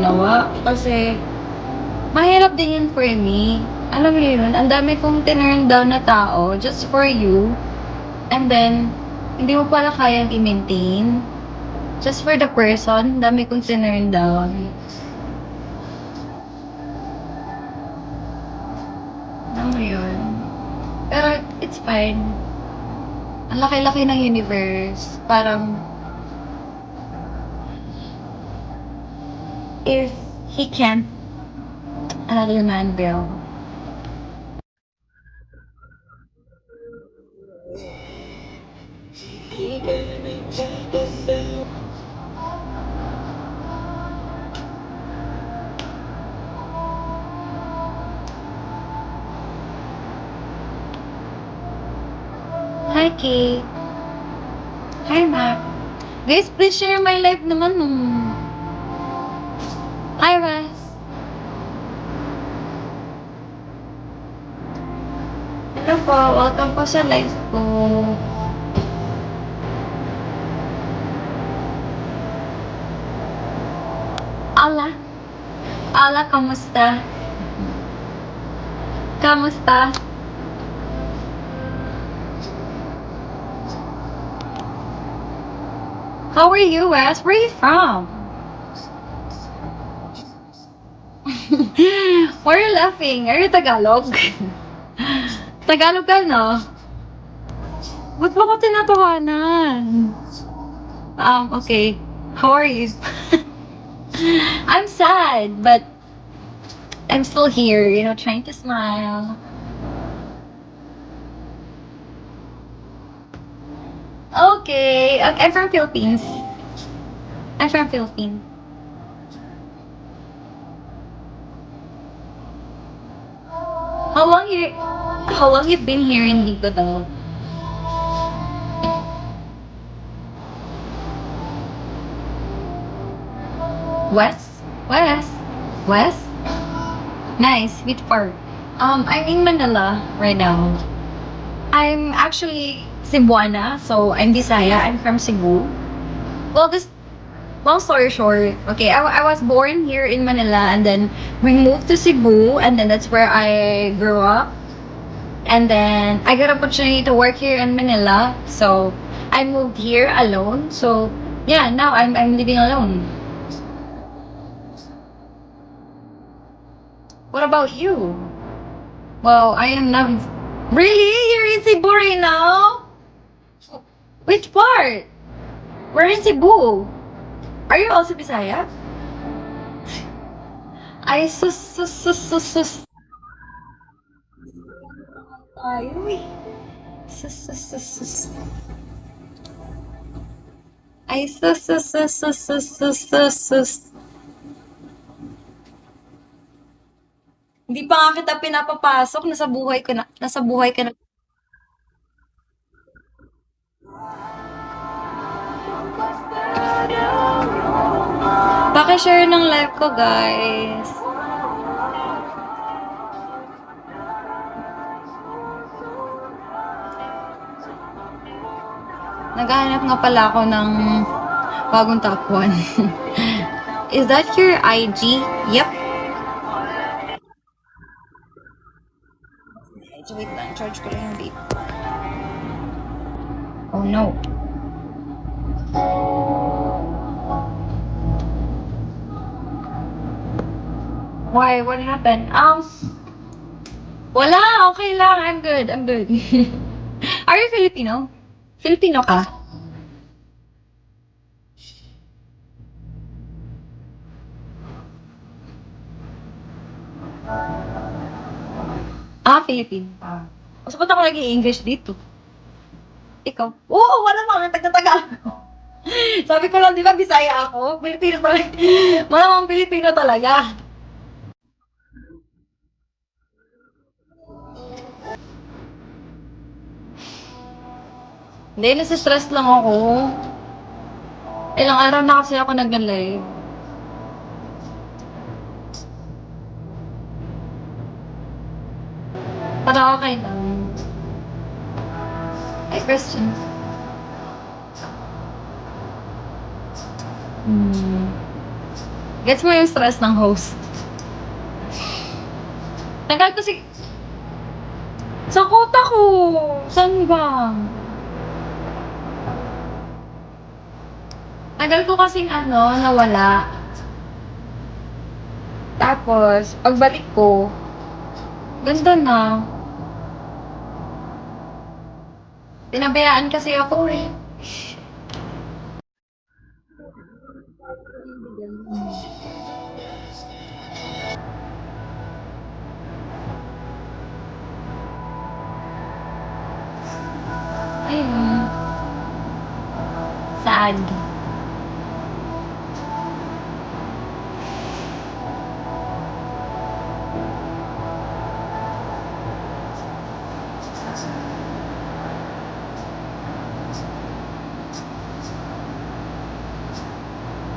ginawa. Kasi, mahirap din yun for me. Alam mo yun, ang dami kong tinurn down na tao just for you. And then, hindi mo pala kayang i-maintain. Just for the person, dami kong tinurn down. Alam mo yun. Pero, it's fine. Ang laki-laki ng universe. Parang, if he can't, another man will. Hi, Kate. Hi, Mac. Guys, please share my life naman. Hi, Ras. Hello po. Welcome po sa live ko. Ala. Ala, kamusta? Kamusta? How are you, Wes? Where are you from? Why are you laughing? Are you Tagalog? Tagalog ka, no? Ba't ba ko tinatawanan? Okay. How are you? I'm sad, but I'm still here, trying to smile. Okay. I'm from Philippines. I'm from Philippines. How long you how long you've been here in Ligo though? West? West? West? Nice. Which part? I'm in Manila right now. I'm actually Cebuana, so I'm Bisaya. I'm from Cebu. Well, this long story short, okay, I was born here in Manila and then we moved to Cebu and then that's where I grew up. And then I got opportunity to work here in Manila, so I moved here alone. So yeah, now I'm living alone. What about you? Well, I am not. Really? You're in Cebu right now? Which part? We're in Cebu. Are you also Bisaya? Ay, sus. Ay, uy. Sus. Ay, sus. Hindi pa nga kita pinapapasok. Nasa buhay ka na. Paki-share ng live ko, guys. Naghahanap nga pala ako ng bagong top 1. Is that your IG? Yep. Wait lang, charge ko lang yung vape. Oh no. Why? What happened? Wala. Okay lang. I'm good. Are you Filipino? Filipino ka? Filipino ka. So, ba't ako nag-i-English dito? Ikaw? Oo, wala mga taga-Tagalog. Sabi ko lang, di ba, Bisaya ako? Filipino talaga. Malamang Filipino talaga. Hindi, nasa-stress lang ako. Ilang araw na kasi ako nag-live. Para okay lang. Ay, question. Gets mo yung stress ng host. Tagal ko sa kota ko. Saan ba? Tagal ko kasing nawala. Tapos, pagbalik ko, ganda na. Pinabayaan kasi ako eh. Ayun. Sad.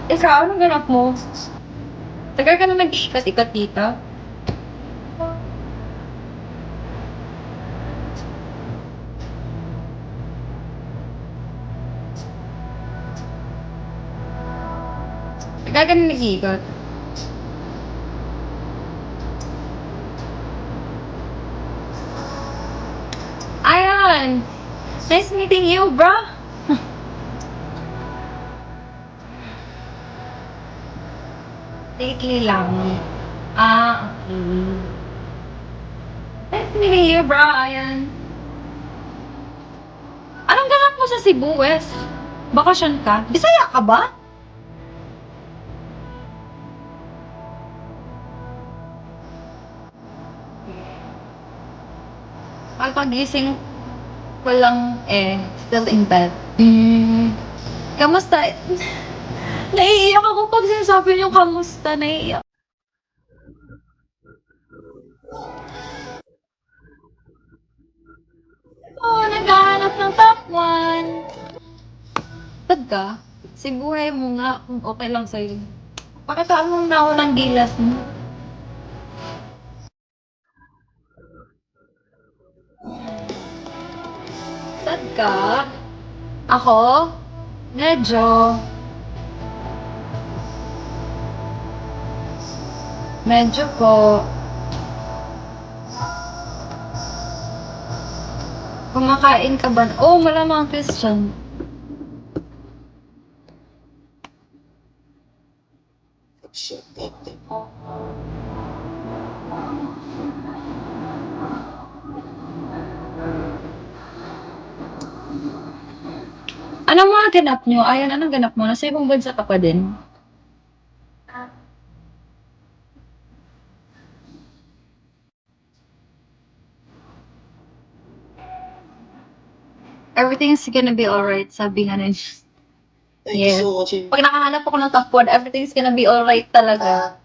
Ikaw, anong ganap mo? Tagal ka na nag-iikat-ikat dito? Tagal ka na nag-iikat? Ayan! Nice meeting you, bro! Lately lang. Okay. Nice meeting you, bro. Ayan. Anong ganap mo sa Cebu, West? Bakasyon ka? Bisaya ka ba? Pagpagising ko lang still in bed. Kamusta? Naiiyak ako pag sinasabi niyo kamusta. Naiiyak. Oo, naghahanap ng top 1. Ba't ka? Siguray mo nga kung okay lang sa'yo. Pakitaan mo na ako ng gilas mo. Sad ka? Ako? Medyo. Medyo po. Kumakain ka ba? Oo, malamang Christian. Anong mga ganap nyo? Ayan, anong ganap mo? Nasa ibang bansa ka pa din? Everything's gonna be alright, sabi nga nun. Yes. Pag nakahanap ako ng top 1, everything's gonna be alright talaga.